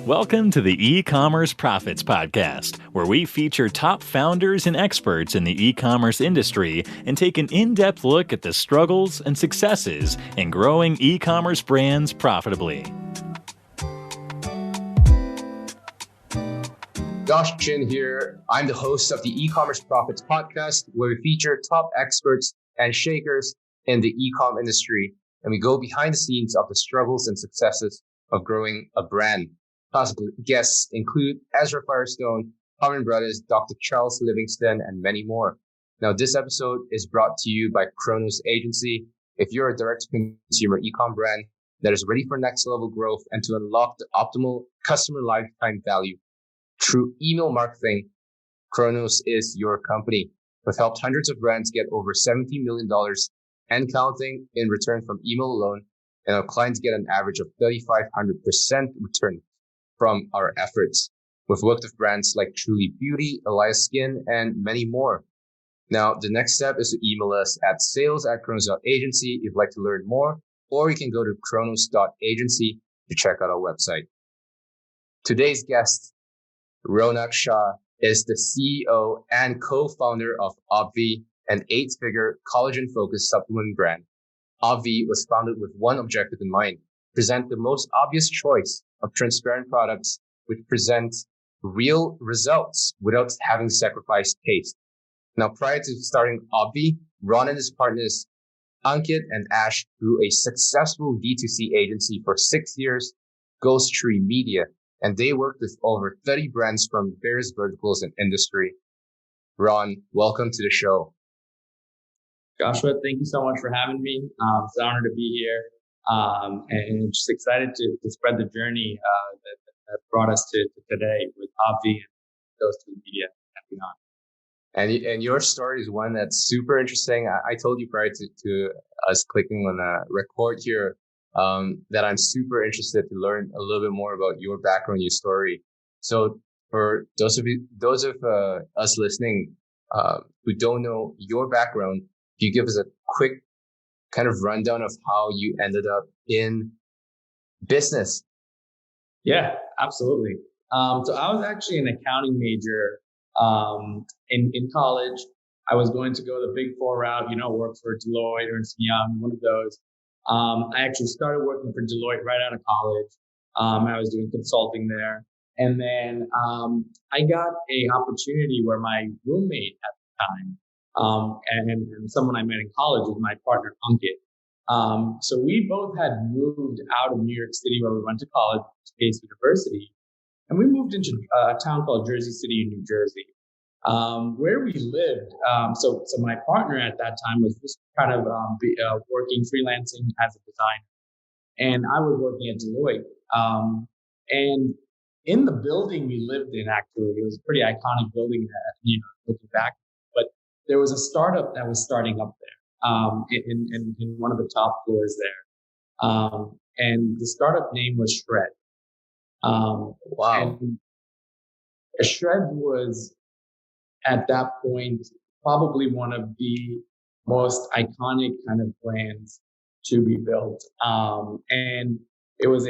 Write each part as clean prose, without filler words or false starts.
Welcome to the E-commerce Profits Podcast, where we feature top founders and experts in the e-commerce industry and take an in-depth look at the struggles and successes in growing e-commerce brands profitably. Josh Chin here. I'm the host of the E-commerce Profits Podcast, where we feature top experts and shakers in the e-com industry, and we go behind the scenes of the struggles and successes of growing a brand. Possible guests include Ezra Firestone, Harmon Brothers, Dr. Charles Livingston, and many more. Now, this episode is brought to you by Chronos.agency. If you're a direct-to-consumer e-com brand that is ready for next-level growth and to unlock the optimal customer lifetime value through email marketing, Chronos is your company. We've helped hundreds of brands get over $70 million and counting in return from email alone, and our clients get an average of 3,500% return from our efforts. We've worked with brands like Truly Beauty, Elias Skin, and many more. Now, the next step is to email us at sales@chronos.agency if you'd like to learn more, or you can go to chronos.agency to check out our website. Today's guest, Ronak Shah, is the CEO and co-founder of Obvi, an 8-figure collagen-focused supplement brand. Obvi was founded with one objective in mind: present the most obvious choice of transparent products which present real results without having sacrificed taste. Now, prior to starting Obvi, Ron and his partners, Ankit and Ash, grew a successful D2C agency for 6 years, Ghost3Media, and they worked with over 30 brands from various verticals and industry. Ron, welcome to the show. Joshua, thank you so much for having me. It's an honor to be here. And just excited to spread the journey that brought us to today with Obvi and Ghost3Media and beyond. And your story is one that's super interesting. I told you prior to us clicking on record here that I'm super interested to learn a little bit more about your background, your story. So for those of us listening who don't know your background, can you give us a quick kind of rundown of how you ended up in business? Yeah, absolutely. So I was actually an accounting major in college. I was going to go the Big Four route, work for Deloitte or Ernst & Young, one of those. I actually started working for Deloitte right out of college. I was doing consulting there. And then I got a opportunity where my roommate at the time, and someone I met in college was my partner, Ankit. So we both had moved out of New York City where we went to college, Pace University, and we moved into a town called Jersey City in New Jersey, where we lived. So my partner at that time was just kind of working freelancing as a designer, and I was working at Deloitte. And in the building we lived in, actually, it was a pretty iconic building, looking back. But there was a startup that was starting up there, in one of the top floors there. And the startup name was Shred. Wow. And Shred was, at that point, probably one of the most iconic kind of brands to be built. And it was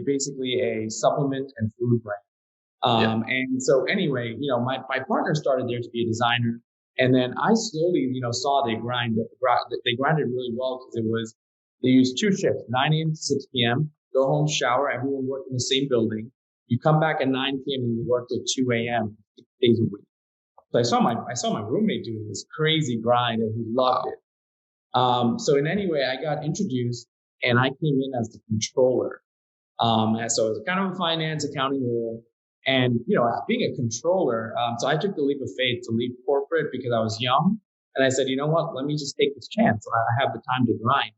basically a supplement and food brand. And so anyway, my partner started there to be a designer. And then I slowly, saw they grinded really well because they used 2 shifts, 9 a.m. to 6 p.m., go home, shower, everyone worked in the same building. You come back at 9 p.m. and you work till 2 a.m., 6 days a week. So I saw my roommate doing this crazy grind and he loved it. So in any way, I got introduced and I came in as the controller. And so it was kind of a finance accounting role. And, being a controller, so I took the leap of faith to leave corporate because I was young. And I said, you know what, let me just take this chance. I have the time to grind.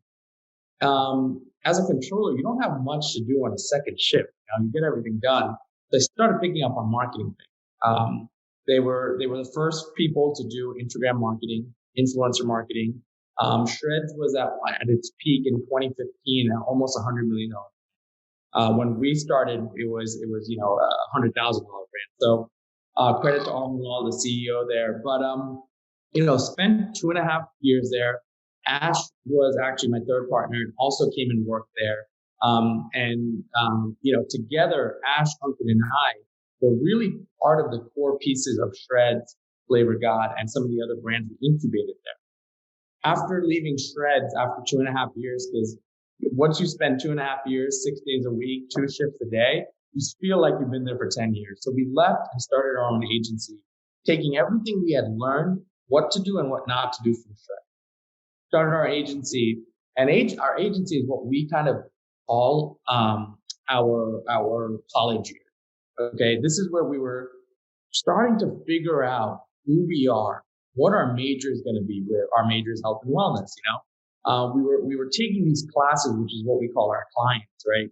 As a controller, you don't have much to do on a second shift. You get everything done. So I started picking up on marketing things. They were the first people to do Instagram marketing, influencer marketing. Shreds was at its peak in 2015 at almost $100 million. When we started, it was a $100,000 brand. So credit to Armin Law, the CEO there. But spent 2.5 years there. Ash was actually my third partner and also came and worked there. Together, Ash, Uncle, and I were really part of the core pieces of Shreds, Flavor God, and some of the other brands we incubated there. After leaving Shreds after 2.5 years, because once you spend 2.5 years, 6 days a week, 2 shifts a day, you feel like you've been there for 10 years. So we left and started our own agency, taking everything we had learned, what to do and what not to do from Shreds. Started our agency, and our agency is what we kind of call our college year. Okay, this is where we were starting to figure out who we are, what our major is going to be. Where our major is health and wellness. We were taking these classes, which is what we call our clients, right?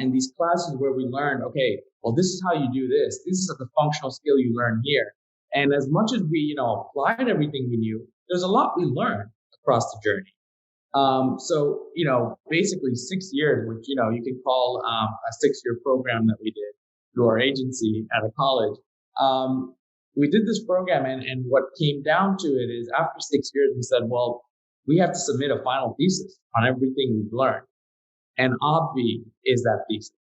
And these classes where we learned, okay, well, this is how you do this. This is the functional skill you learn here. And as much as we, applied everything we knew, there's a lot we learned across the journey. Basically 6 years, which, you can call a 6-year program that we did through our agency at a college. We did this program, and what came down to it is after 6 years, we said, well, we have to submit a final thesis on everything we've learned. And Obvi is that thesis.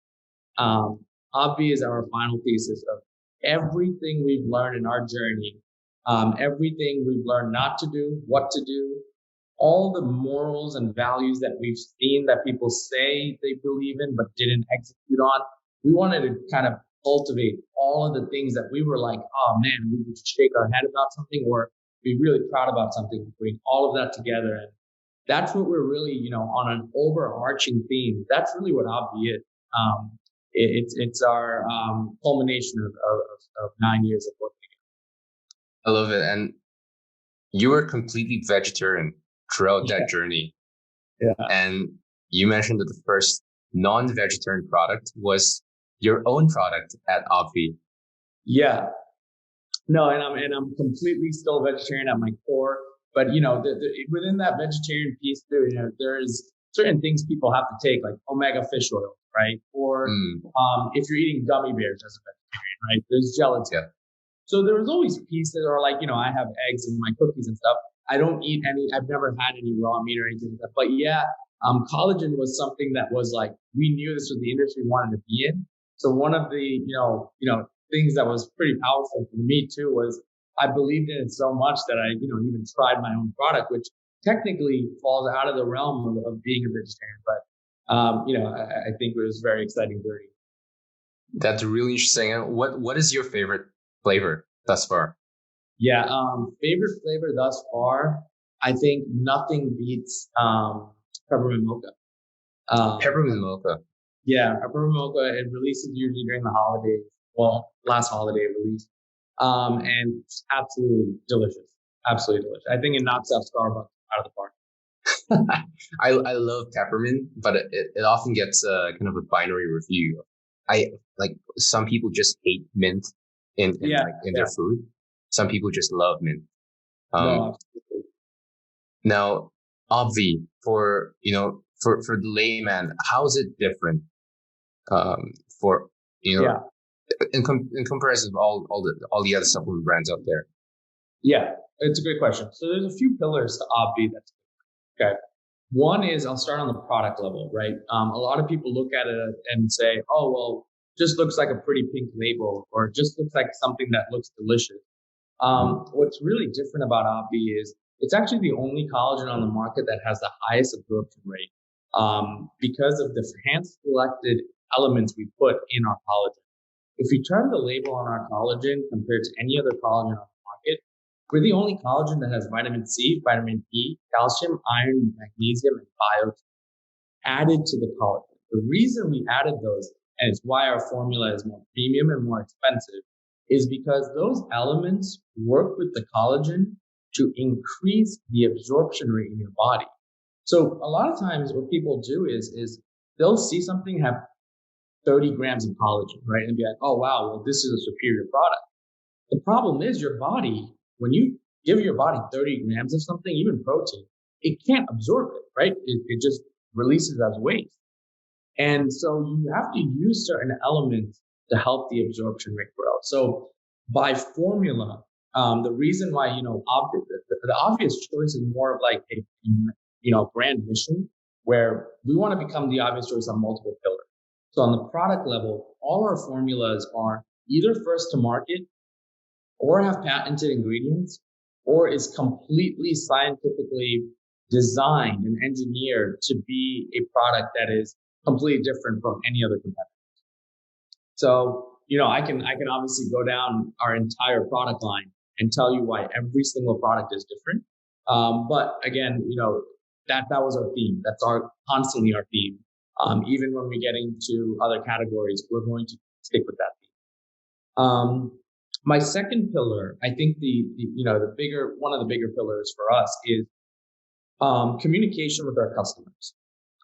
Obvi is our final thesis of everything we've learned in our journey, everything we've learned not to do, what to do, all the morals and values that we've seen that people say they believe in but didn't execute on. We wanted to kind of cultivate all of the things that we were like, oh man, we would shake our head about something or be really proud about something, bring all of that together. And that's what we're really, on an overarching theme. That's really what Obvi is. It's our culmination of 9 years of working together. I love it. And you were completely vegetarian throughout that journey. Yeah. And you mentioned that the first non-vegetarian product was your own product at Obvi. Yeah. No, and I'm completely still vegetarian at my core. But within that vegetarian piece, there is certain things people have to take, like omega fish oil, right? Or if you're eating gummy bears as a vegetarian, right? There's gelatin. Yeah. So there was always pieces that are like, I have eggs in my cookies and stuff. I don't eat any. I've never had any raw meat or anything like that. But yeah, collagen was something that was like we knew this was the industry we wanted to be in. So one of the things that was pretty powerful for me too was I believed in it so much that I even tried my own product, which technically falls out of the realm of being a vegetarian. But I think it was a very exciting journey. That's really interesting. And what is your favorite flavor thus far? Yeah, favorite flavor thus far, I think nothing beats peppermint mocha. Peppermint mocha. Yeah, peppermint mocha. It releases usually during the holidays. Well, last holiday it released. And it's absolutely delicious. Absolutely delicious. I think it knocks out Starbucks out of the park. I love peppermint, but it often gets kind of a binary review. Some people just hate mint in their food. Some people just love mint. Now, Obvi, for the layman, how is it different? In comparison of all the other supplement brands out there. Yeah, it's a great question. So there's a few pillars to Obvi. That's okay. One is I'll start on the product level, right? A lot of people look at it and say, oh, well, just looks like a pretty pink label or just looks like something that looks delicious. What's really different about Obvi is it's actually the only collagen on the market that has the highest absorption rate because of the hand-selected elements we put in our collagen. If you turn the label on our collagen compared to any other collagen on the market, we're the only collagen that has vitamin C, vitamin E, calcium, iron, magnesium, and biotin added to the collagen. The reason we added those, and it's why our formula is more premium and more expensive, is because those elements work with the collagen to increase the absorption rate in your body. So a lot of times what people do is they'll see something have 30 grams of collagen, right? And be like, oh, wow, well, this is a superior product. The problem is your body, when you give your body 30 grams of something, even protein, it can't absorb it, right? It just releases as waste. And so you have to use certain elements to help the absorption rate grow. So by formula, the reason why, the obvious choice is more of like a brand mission where we want to become the obvious choice on multiple pillars. So on the product level, all our formulas are either first to market or have patented ingredients or is completely scientifically designed and engineered to be a product that is completely different from any other competitor. So, I can obviously go down our entire product line and tell you why every single product is different. But again, that was our theme. That's constantly our theme. Even when we get into other categories, we're going to stick with that theme. My second pillar, I think one of the bigger pillars for us is communication with our customers.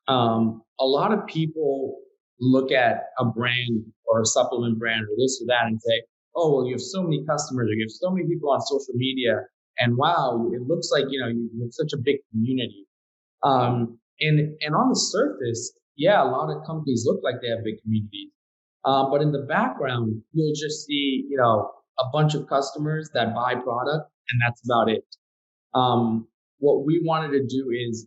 A lot of people look at a brand or a supplement brand or this or that and say, oh, well, you have so many customers or you have so many people on social media and wow, it looks like, you have such a big community. And on the surface, yeah, a lot of companies look like they have big communities. But in the background, you'll just see, a bunch of customers that buy product and that's about it. What we wanted to do is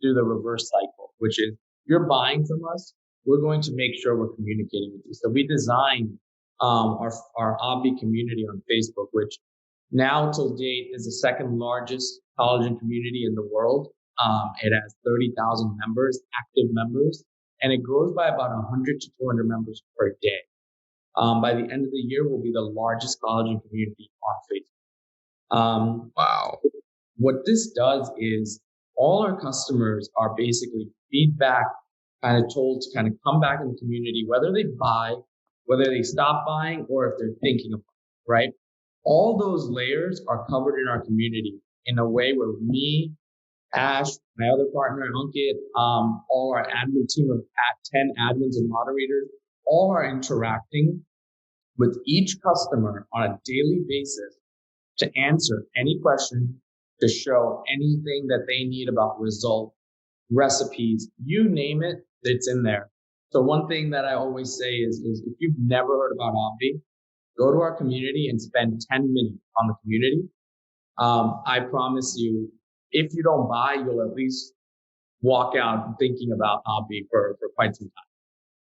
do the reverse cycle, which is you're buying from us. We're going to make sure we're communicating with you. So we designed our Obvi community on Facebook, which now till date is the second largest collagen community in the world. It has 30,000 members, active members, and it grows by about 100 to 200 members per day. By the end of the year, we'll be the largest collagen community on Facebook. Wow. What this does is all our customers are basically feedback kind of told to kind of come back in the community, whether they buy, whether they stop buying, or if they're thinking of buying, right? All those layers are covered in our community in a way where me, Ash, my other partner, Ankit, all our admin team of 10 admins and moderators, all are interacting with each customer on a daily basis to answer any question, to show anything that they need about result, recipes, you name it, it's in there. So one thing that I always say is if you've never heard about Obvi, go to our community and spend 10 minutes on the community. I promise you, if you don't buy, you'll at least walk out thinking about Obvi for quite some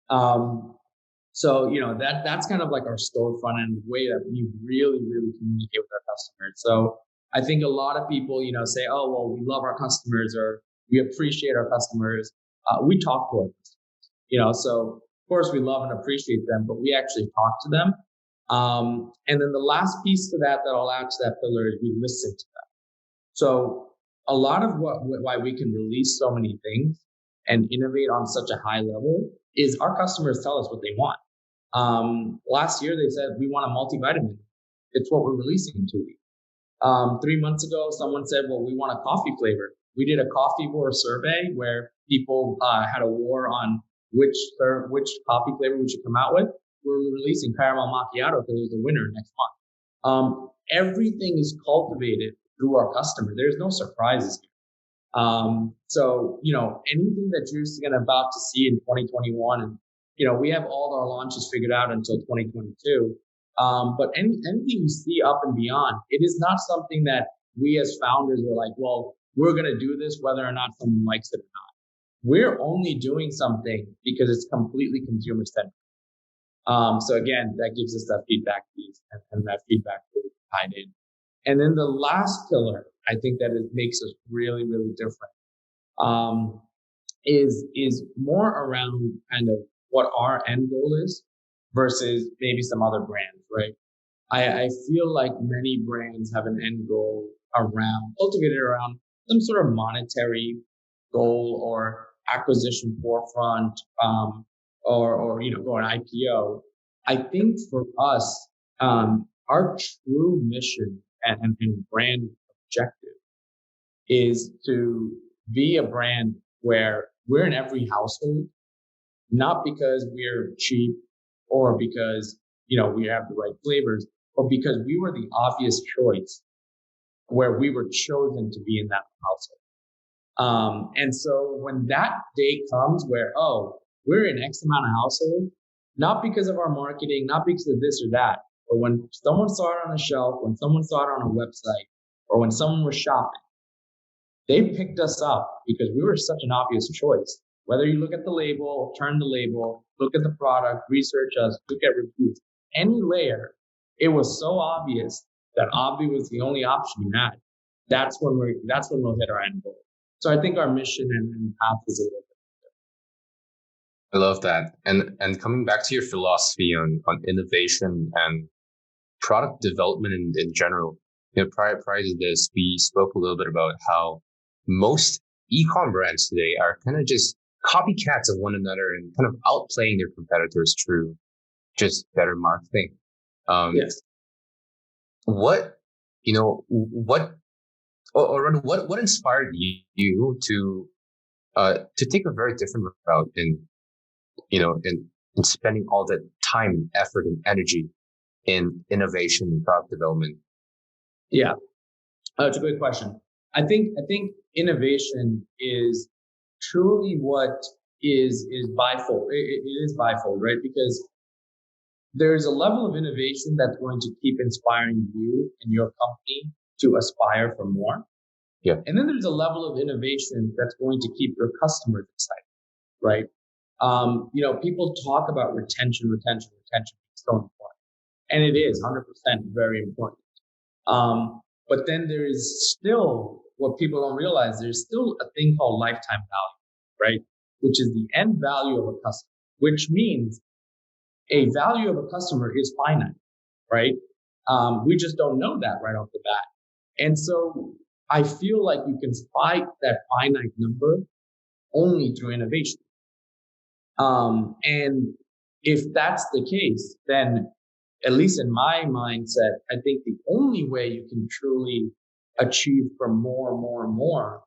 time. So, that's kind of like our storefront and the way that we really, really communicate with our customers. So I think a lot of people, say, oh, well, we love our customers or we appreciate our customers. We talk to our customers, so of course we love and appreciate them, but we actually talk to them. And then the last piece to that I'll add to that pillar is we listen to them. So a lot of why we can release so many things and innovate on such a high level is our customers tell us what they want. Last year they said we want a multivitamin. It's what we're releasing in 2 weeks. 3 months ago, someone said, well, we want a coffee flavor. We did a coffee war survey where people had a war on which coffee flavor we should come out with. We're releasing caramel macchiato because there's a winner next month. Everything is cultivated through our customer. There's no surprises here. So, anything that you're about to see in 2021, and, we have all our launches figured out until 2022. But anything you see up and beyond, it is not something that we as founders are like, well, we're going to do this whether or not someone likes it or not. We're only doing something because it's completely consumer centric. So again, that gives us that feedback piece and that feedback really tied in. And then the last pillar, I think that it makes us really, really different, is more around kind of what our end goal is versus maybe some other brands, right? I feel like many brands have an end goal cultivated around some sort of monetary goal or acquisition forefront, or go an IPO. I think for us, our true mission and brand objective is to be a brand where we're in every household, not because we're cheap or because, we have the right flavors, but because we were the obvious choice where we were chosen to be in that household. And so when that day comes where, we're in X amount of households, not because of our marketing, not because of this or that, but when someone saw it on a shelf, when someone saw it on a website, or when someone was shopping, they picked us up because we were such an obvious choice. Whether you look at the label, turn the label, look at the product, research us, look at reviews, any layer, it was so obvious that Obvi was the only option you had. That's when we'll hit our end goal. So I think our mission and path is a little bit. I love that. And coming back to your philosophy on innovation and product development in general, prior to this, we spoke a little bit about how most e-com brands today are kind of just copycats of one another and kind of outplaying their competitors through just better marketing. Yes. What, what, or rather, what inspired you to take a very different route in spending all that time, effort, and energy in innovation and product development? Yeah, it's a great question. I think innovation is truly what is bifold. It is bifold, right? Because there's a level of innovation that's going to keep inspiring you and your company to aspire for more. Yeah. And then there's a level of innovation that's going to keep your customers excited, right? People talk about retention being so important. And it is 100% very important. But then there is still what people don't realize. There's still a thing called lifetime value, right? Which is the end value of a customer, which means a value of a customer is finite, right? We just don't know that right off the bat. And so I feel like you can fight that finite number only through innovation. And if that's the case, then at least in my mindset, I think the only way you can truly achieve for more and more and more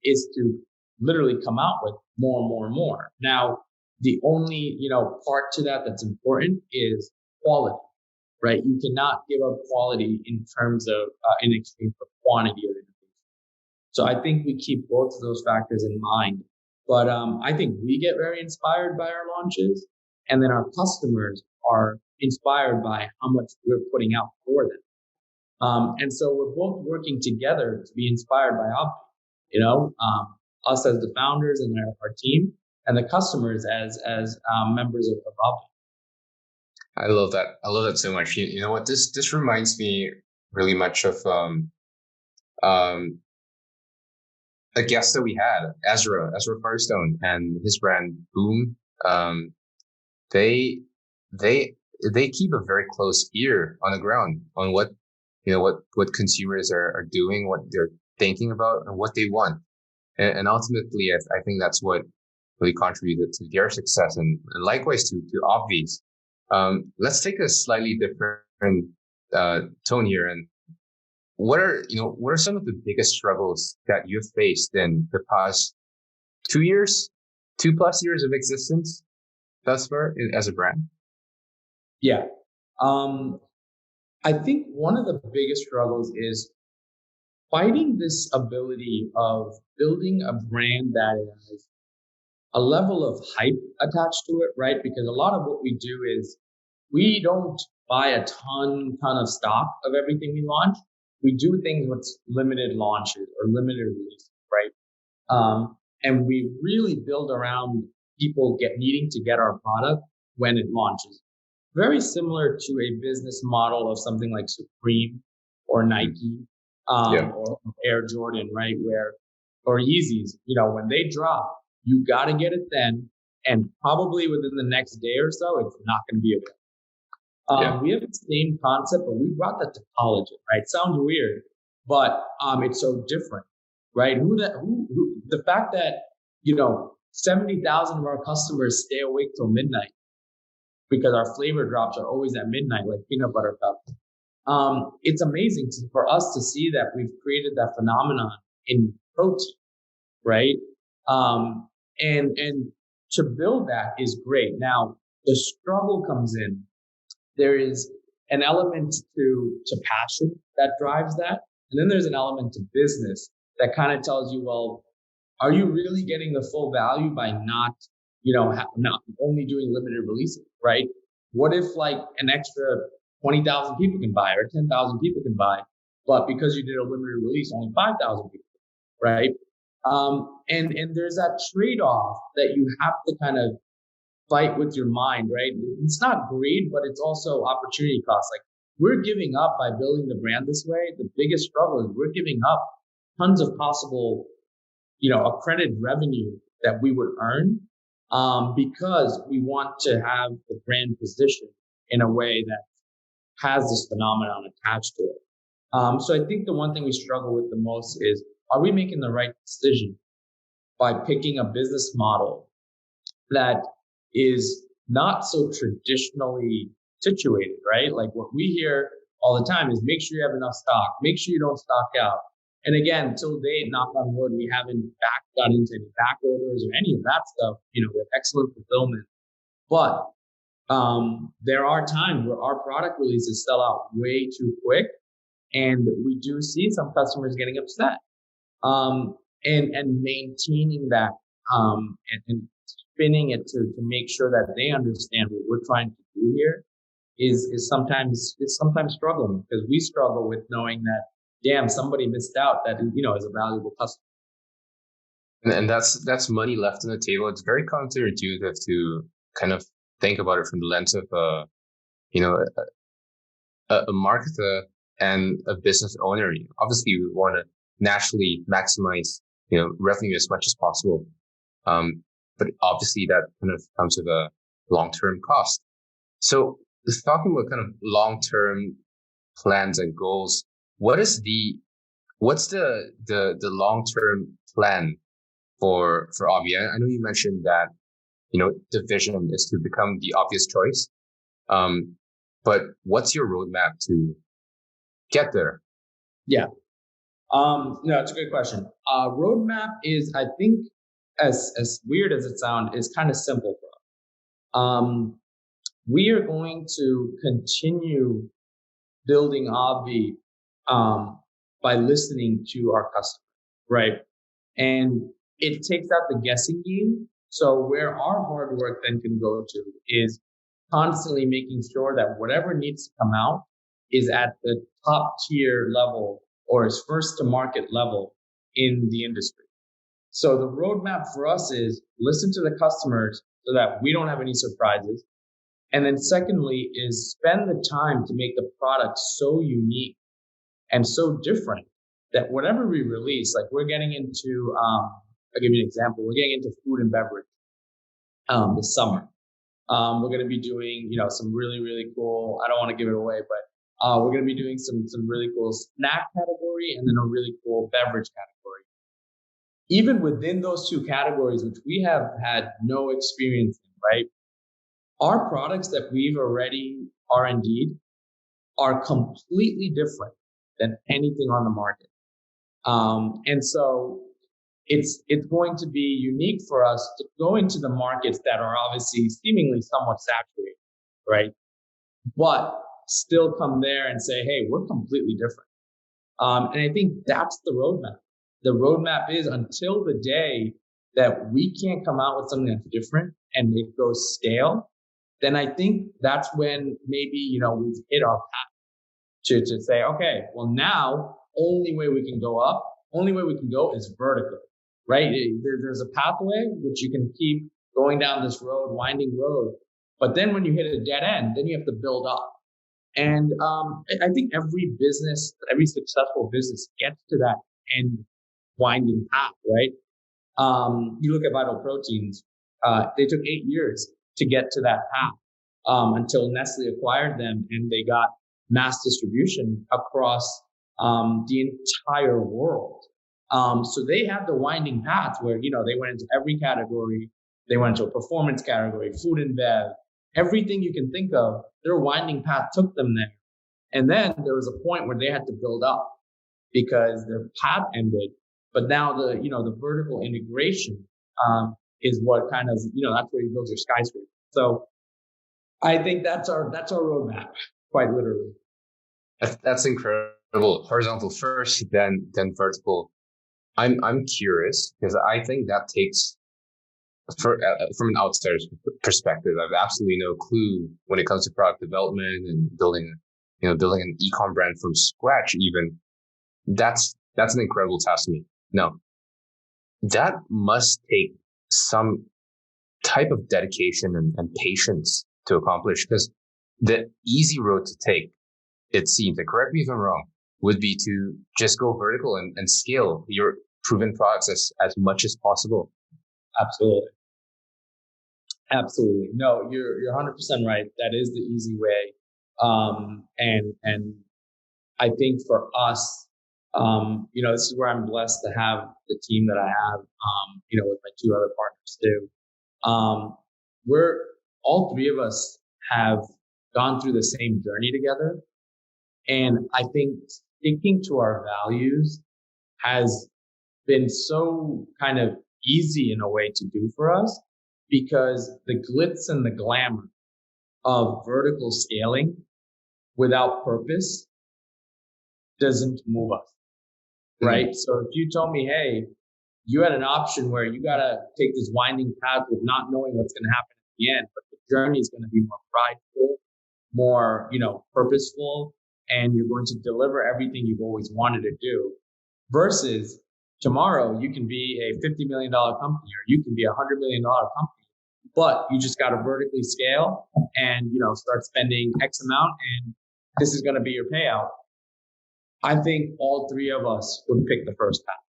is to literally come out with more and more and more. Now, the only part to that that's important is quality, right? You cannot give up quality in terms of in exchange for quantity of innovation. So I think we keep both of those factors in mind. But I think we get very inspired by our launches, and then our customers are inspired by how much we're putting out for them. And so we're both working together to be inspired by Obvi, us as the founders and our team, and the customers as members of Obvi. I love that. I love that so much. You know what? This reminds me really much of a guest that we had, Ezra Firestone, and his brand Boom. They keep a very close ear on the ground on what consumers are doing, what they're thinking about, and what they want. And ultimately, I think that's what really contributed to their success, and likewise to Obvi's. Let's take a slightly different tone here, and what are some of the biggest struggles that you've faced in the past 2 years, 2+ years of existence thus far as a brand? Yeah. I think one of the biggest struggles is fighting this ability of building a brand that has a level of hype attached to it, right? Because a lot of what we do is we don't buy a ton of stock of everything we launch. We do things with limited launches or limited releases, right? And we really build around people needing to get our product when it launches. Very similar to a business model of something like Supreme or Nike, or Air Jordan, right? Or Yeezys, when they drop, you got to get it then. And probably within the next day or so, it's not going to be available. We have the same concept, but we brought that to collagen, right? Sounds weird, but it's so different, right? The fact that 70,000 of our customers stay awake till midnight because our flavor drops are always at midnight, like peanut butter cup. It's amazing for us to see that we've created that phenomenon in protein, right? And to build that is great. Now the struggle comes in. There is an element to passion that drives that, and then there's an element to business that kind of tells you, well, are you really getting the full value by not only doing limited releases, right? What if like an extra 20,000 people can buy or 10,000 people can buy, but because you did a limited release, only 5,000 people? right? And there's that trade-off that you have to kind of fight with your mind, right? It's not greed, but it's also opportunity cost. Like we're giving up by building the brand this way. The biggest struggle is we're giving up tons of possible, accredited revenue that we would earn, because we want to have the brand position in a way that has this phenomenon attached to it. So I think the one thing we struggle with the most is, are we making the right decision by picking a business model that is not so traditionally situated, right? Like what we hear all the time is make sure you have enough stock, make sure you don't stock out. And again, till date, knock on wood, we haven't got into any back orders or any of that stuff. We have excellent fulfillment. But there are times where our product releases sell out way too quick. And we do see some customers getting upset. And maintaining that, and spinning it to make sure that they understand what we're trying to do here is sometimes struggling, because we struggle with knowing that, damn, somebody missed out that, is a valuable customer. And that's money left on the table. It's very counterintuitive to kind of think about it from the lens of a marketer and a business owner. Obviously, we want to naturally maximize revenue as much as possible, but obviously that kind of comes with a long-term cost. So, talking about kind of long-term plans and goals, what's the long-term plan for Obvi? I know you mentioned that the vision is to become the obvious choice, but what's your roadmap to get there? Yeah. No, it's a good question. Roadmap is, I think, as weird as it sounds, is kind of simple for us. We are going to continue building Obvi by listening to our customers, right? And it takes out the guessing game. So where our hard work then can go to is constantly making sure that whatever needs to come out is at the top tier level or is first to market level in the industry. So the roadmap for us is listen to the customers so that we don't have any surprises. And then secondly is spend the time to make the product so unique and so different that whatever we release, like we're getting into, I'll give you an example. We're getting into food and beverage this summer. We're going to be doing, some really, really cool, I don't want to give it away, but we're going to be doing some really cool snack category and then a really cool beverage category. Even within those two categories, which we have had no experience in, right? Our products that we've already R&D'd are completely different than anything on the market. And so it's going to be unique for us to go into the markets that are obviously seemingly somewhat saturated, right? But still come there and say, hey, we're completely different. And I think that's the roadmap. The roadmap is until the day that we can't come out with something that's different and it goes stale, then I think that's when maybe, we've hit our path to say, okay, well now only way we can go is vertical, right? There's a pathway which you can keep going down this road, winding road. But then when you hit a dead end, then you have to build up. And I think every successful business gets to that end winding path, right? You look at Vital Proteins, they took 8 years to get to that path until Nestle acquired them and they got mass distribution across the entire world. So they have the winding path where, they went into every category. They went into a performance category, food and bev, everything you can think of. Their winding path took them there. And then there was a point where they had to build up because their path ended. But now the vertical integration is what kind of, that's where you build your skyscraper. So I think that's our roadmap, quite literally. That's incredible. Horizontal first, then vertical. I'm curious because I think that takes, from an outsider's perspective, I have absolutely no clue when it comes to product development and building an e-com brand from scratch. Even that's an incredible task to me. Now, That must take some type of dedication and patience to accomplish, because the easy road to take, it seems, and correct me if I'm wrong, would be to just go vertical and scale your proven products as much as possible. Absolutely. Absolutely. No, you're 100% right. That is the easy way. And I think for us, this is where I'm blessed to have the team that I have, with my two other partners too. We're all three of us have gone through the same journey together. And I think sticking to our values has been so kind of easy in a way to do for us, because the glitz and the glamour of vertical scaling without purpose doesn't move us, right? So if you told me, hey, you had an option where you got to take this winding path with not knowing what's going to happen at the end, but the journey is going to be more prideful, more, purposeful, and you're going to deliver everything you've always wanted to do, versus tomorrow you can be a $50 million company, or you can be a $100 million company, but you just got to vertically scale and, start spending X amount, and this is going to be your payout. I think all three of us would pick the first path,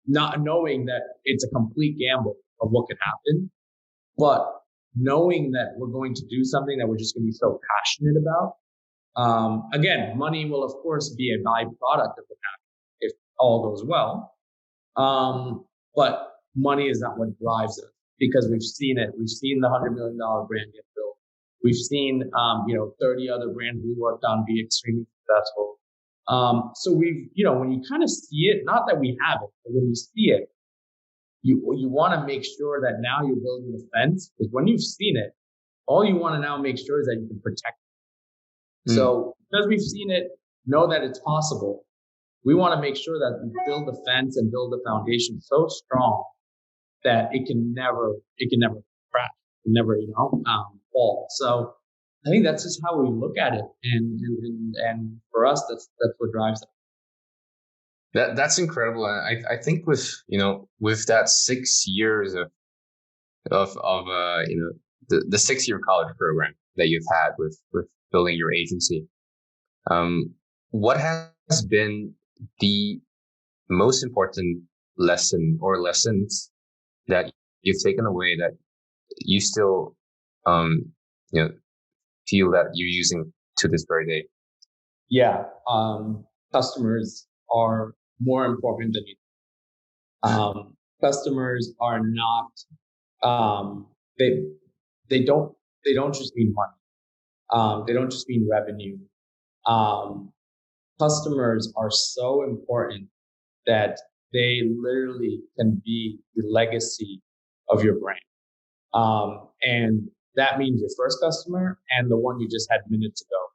not knowing that it's a complete gamble of what could happen, but knowing that we're going to do something that we're just going to be so passionate about. Again, money will, of course, be a byproduct of the passion if all goes well. But money is not what drives us, because we've seen it. We've seen the $100 million brand get built. We've seen, 30 other brands we worked on be extremely successful. So we've, when you kind of see it, not that we have it, but when you see it, you want to make sure that now you're building the fence, because when you've seen it, all you want to now make sure is that you can protect it. So because we've seen it, know that it's possible, we want to make sure that we build the fence and build the foundation so strong that it can never crash, never, fall. So I think that's just how we look at it. And for us, that's what drives it. That's incredible. And I think with that 6 years of the 6-year college program that you've had with building your agency, what has been the most important lesson or lessons that you've taken away that you still feel that you're using to this very day? Yeah. Customers are more important than you. Customers are not, they don't just mean money. They don't just mean revenue. Customers are so important that they literally can be the legacy of your brand. And that means your first customer and the one you just had minutes ago,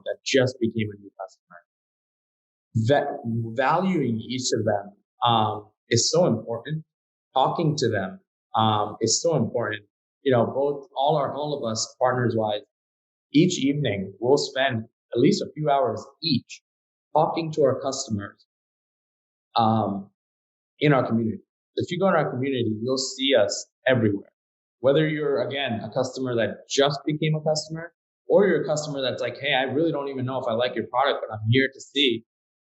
that just became a new customer. Valuing each of them is so important. Talking to them is so important. All of us partners wise, each evening we'll spend at least a few hours each talking to our customers in our community. If you go in our community, you'll see us everywhere. Whether you're, again, a customer that just became a customer, or you're a customer that's like, hey, I really don't even know if I like your product, but I'm here to see.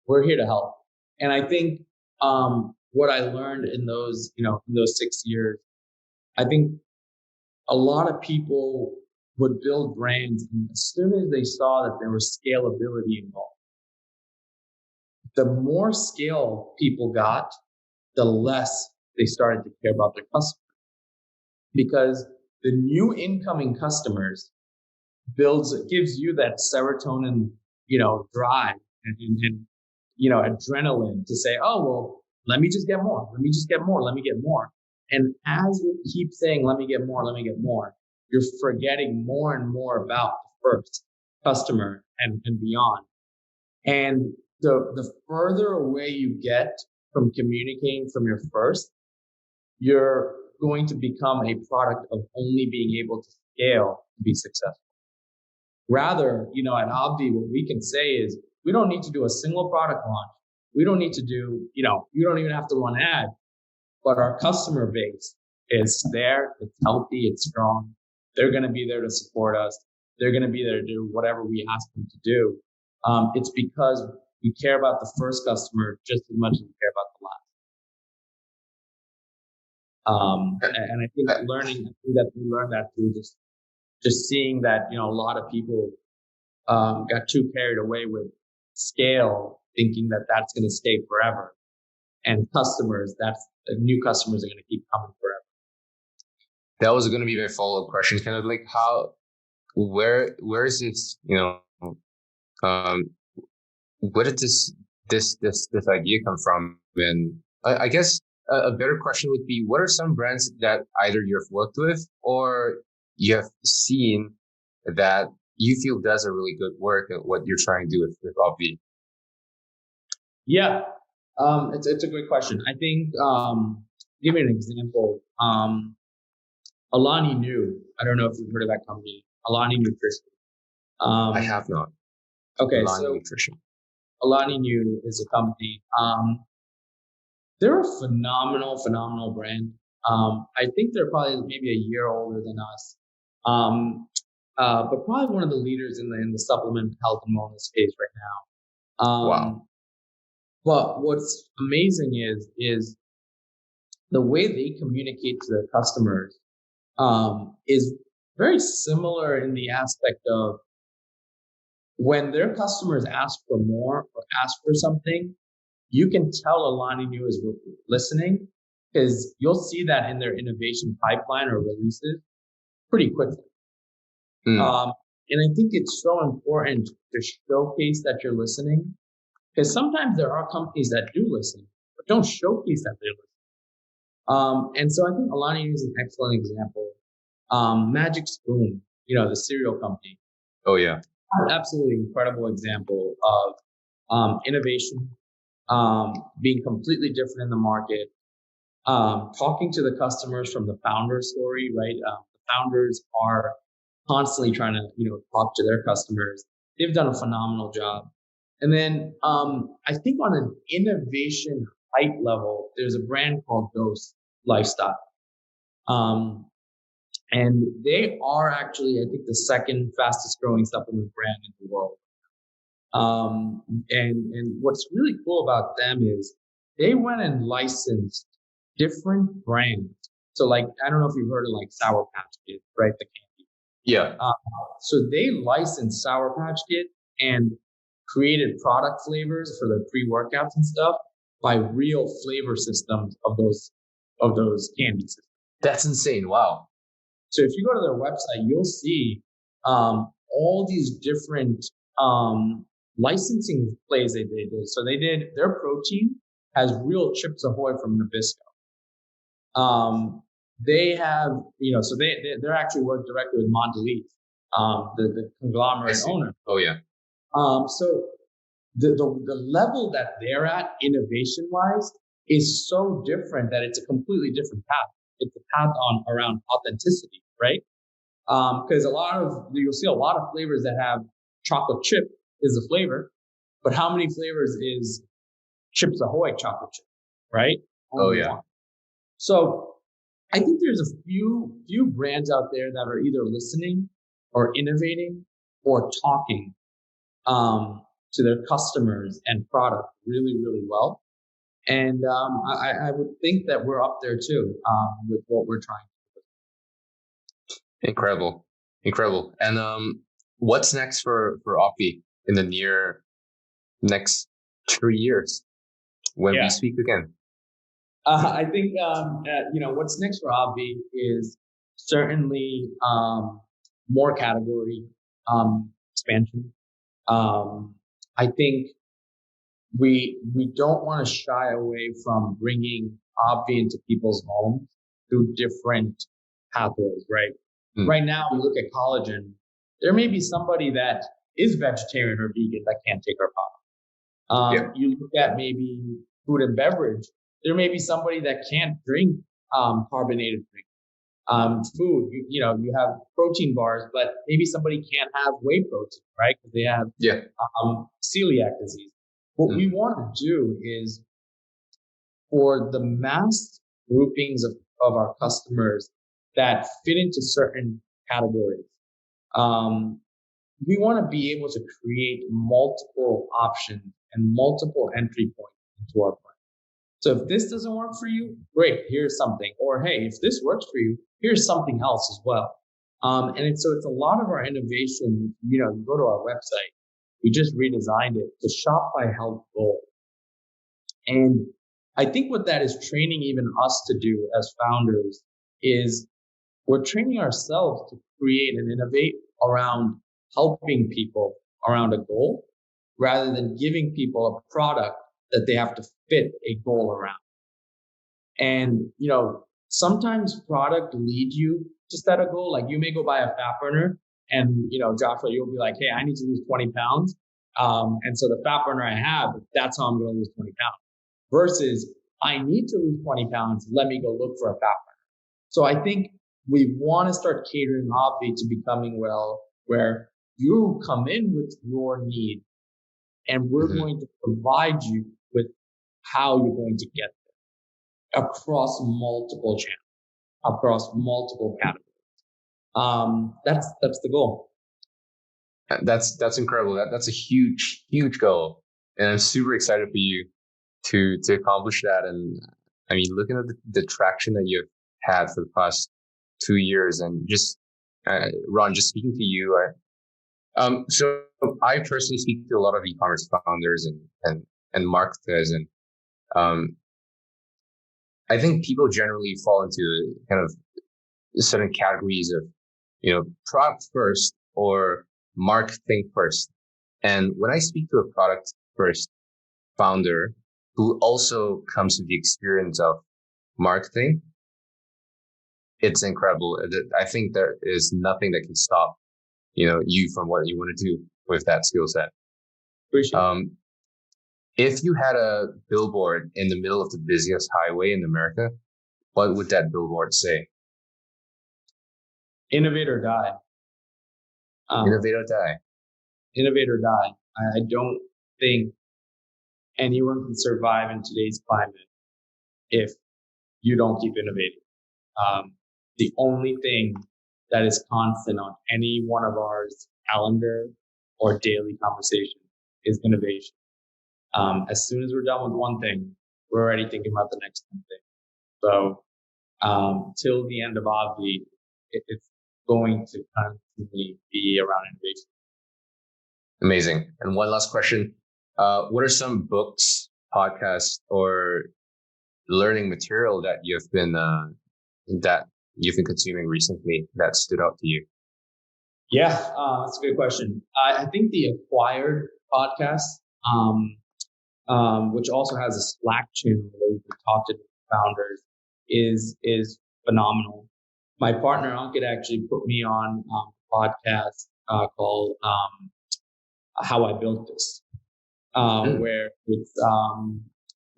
We're here to help. And I think what I learned in those 6 years, I think a lot of people would build brands, and as soon as they saw that there was scalability involved, the more scale people got, the less they started to care about their customers. Because the new incoming customers gives you that serotonin, drive and adrenaline to say, oh, well, let me just get more. Let me just get more. Let me get more. And as you keep saying, let me get more, you're forgetting more and more about the first customer and beyond. And the further away you get from communicating from your first, you're going to become a product of only being able to scale to be successful. Rather, at Obvi, what we can say is we don't need to do a single product launch. we don't need to do, you don't even have to run ad, but our customer base is there. It's healthy. It's strong. They're going to be there to support us. They're going to be there to do whatever we ask them to do. It's because we care about the first customer just as much as we care about the last. And I think that we learned that through just seeing that, a lot of people got too carried away with scale, thinking that that's going to stay forever. And customers, new customers are going to keep coming forever. That was going to be my follow-up question. Kind of like where is this, where did this idea come from? And I guess a better question would be, what are some brands that either you've worked with or you have seen that you feel does a really good work at what you're trying to do with Obvi? Yeah, it's a great question. I think, give you an example. Alani Nu. I don't know if you've heard of that company, Alani Nutrition. I have not. Okay, Alani so Nutrition. Alani Nu is a company. They're a phenomenal brand. I think they're probably maybe a year older than us, but probably one of the leaders in the supplement health and wellness space right now. Wow. But what's amazing is the way they communicate to their customers is very similar in the aspect of when their customers ask for more or ask for something, you can tell Alani Nu is listening because you'll see that in their innovation pipeline or releases pretty quickly. And I think it's so important to showcase that you're listening, because sometimes there are companies that do listen, but don't showcase that they're listening. And so I think Alani Nu is an excellent example. Magic Spoon, the cereal company. Oh, yeah. Absolutely incredible example of innovation, being completely different in the market, talking to the customers from the founder story, right? The founders are constantly trying to, talk to their customers. They've done a phenomenal job. And then I think on an innovation height level, there's a brand called Ghost Lifestyle. And they are actually, I think, the second fastest growing supplement brand in the world. And what's really cool about them is they went and licensed different brands. So like, I don't know if you've heard of like Sour Patch Kids, right? The candy. Yeah. So they licensed Sour Patch Kid and created product flavors for their pre-workouts and stuff by real flavor systems of those candy systems. That's insane. Wow. So if you go to their website, you'll see all these different licensing plays they did. So they did, their protein has real Chips Ahoy from Nabisco. They have, so they're actually work directly with Mondelez, the conglomerate owner. Oh yeah. So the level that they're at innovation wise is so different that it's a completely different path. It's a path around authenticity, right? Because you'll see a lot of flavors that have chocolate chip is the flavor, but how many flavors is Chips Ahoy chocolate chip, right? Oh yeah. So I think there's a few brands out there that are either listening or innovating or talking to their customers and product really, really well. And I would think that we're up there too with what we're trying to do. Incredible. And what's next for Obvi in the next 3 years when we speak again? I think what's next for Obvi is certainly more category expansion. I think we don't want to shy away from bringing Obvi into people's homes through different pathways, right? Right now, we look at collagen. There may be somebody that is vegetarian or vegan that can't take our product. You look at maybe food and beverage. There may be somebody that can't drink carbonated drink. Food, you have protein bars, but maybe somebody can't have whey protein, right? Because they have celiac disease. What we want to do is for the mass groupings of our customers that fit into certain categories, we want to be able to create multiple options and multiple entry points into our plan. So if this doesn't work for you, great, here's something. Or hey, if this works for you, here's something else as well. So it's a lot of our innovation. You go to our website, we just redesigned it to shop by health goal. And I think what that is training even us to do as founders is we're training ourselves to create and innovate around helping people around a goal rather than giving people a product that they have to fit a goal around. And, sometimes product lead you just at a goal. Like you may go buy a fat burner and, Joshua, you'll be like, hey, I need to lose 20 pounds. And so the fat burner I have, that's how I'm going to lose 20 pounds versus I need to lose 20 pounds. Let me go look for a fat burner. So I think we want to start catering Obvi to becoming where you come in with your need and we're going to provide you with how you're going to get there across multiple channels, across multiple categories. That's the goal. That's incredible. That's a huge, huge goal. And I'm super excited for you to accomplish that. And I mean, looking at the traction that you've had for the past 2 years and just, Ron, just speaking to you, so I personally speak to a lot of e-commerce founders and marketers, and I think people generally fall into kind of certain categories of, product first or marketing first. And when I speak to a product first founder who also comes with the experience of marketing, it's incredible. I think there is nothing that can stop, you from what you want to do with that skill set. Appreciate If you had a billboard in the middle of the busiest highway in America, what would that billboard say? Innovate or die. Innovate or die. Innovate or die. I don't think anyone can survive in today's climate if you don't keep innovating. The only thing that is constant on any one of ours calendar or daily conversation is innovation. As soon as we're done with one thing, we're already thinking about the next thing. So till the end of Obvi, it's going to constantly be around innovation. Amazing. And one last question. What are some books, podcasts, or learning material that you've been consuming recently that stood out to you? Yeah, that's a good question. I think the Acquired podcast, which also has a Slack channel where we can talk to founders, is phenomenal. My partner Ankit actually put me on a podcast called How I Built This, where it's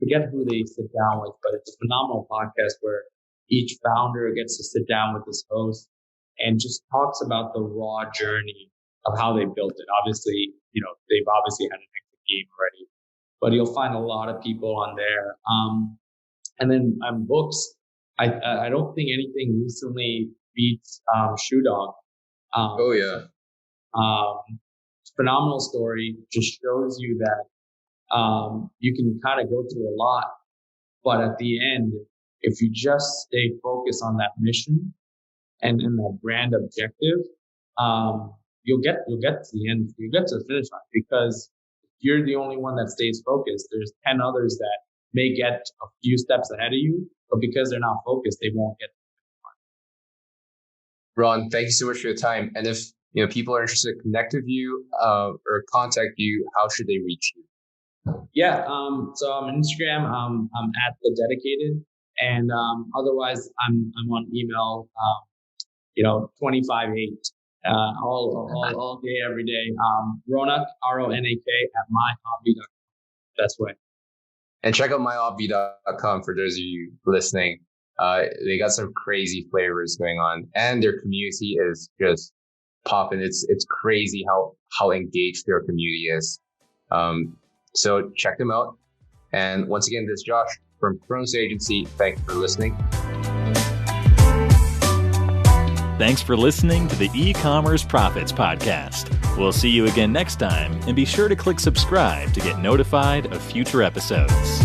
forget who they sit down with, but it's a phenomenal podcast where each founder gets to sit down with this host and just talks about the raw journey of how they built it. Obviously, they've obviously had an exit game already, but you'll find a lot of people on there. And then books, I don't think anything recently beats Shoe Dog. Oh yeah. Phenomenal story. Just shows you that you can kind of go through a lot, but at the end, if you just stay focused on that mission and that brand objective, you'll get to the end. You'll get to the finish line because you're the only one that stays focused. There's 10 others that may get a few steps ahead of you, but because they're not focused, they won't get to the finish line. Ron, thank you so much for your time. And if people are interested to connect with you or contact you, how should they reach you? Yeah, so I'm on Instagram. I'm at The Dedicated, and otherwise I'm on email. 25/8 all day every day. Ronak RONAK at myobvi.com. That's right. And check out myobvi.com for those of you listening. They got some crazy flavors going on, and their community is just popping. It's crazy how engaged their community is. So check them out. And once again, this is Josh from Chronos.agency. Thank you for listening. Thanks for listening to the E-commerce Profits Podcast. We'll see you again next time, and be sure to click subscribe to get notified of future episodes.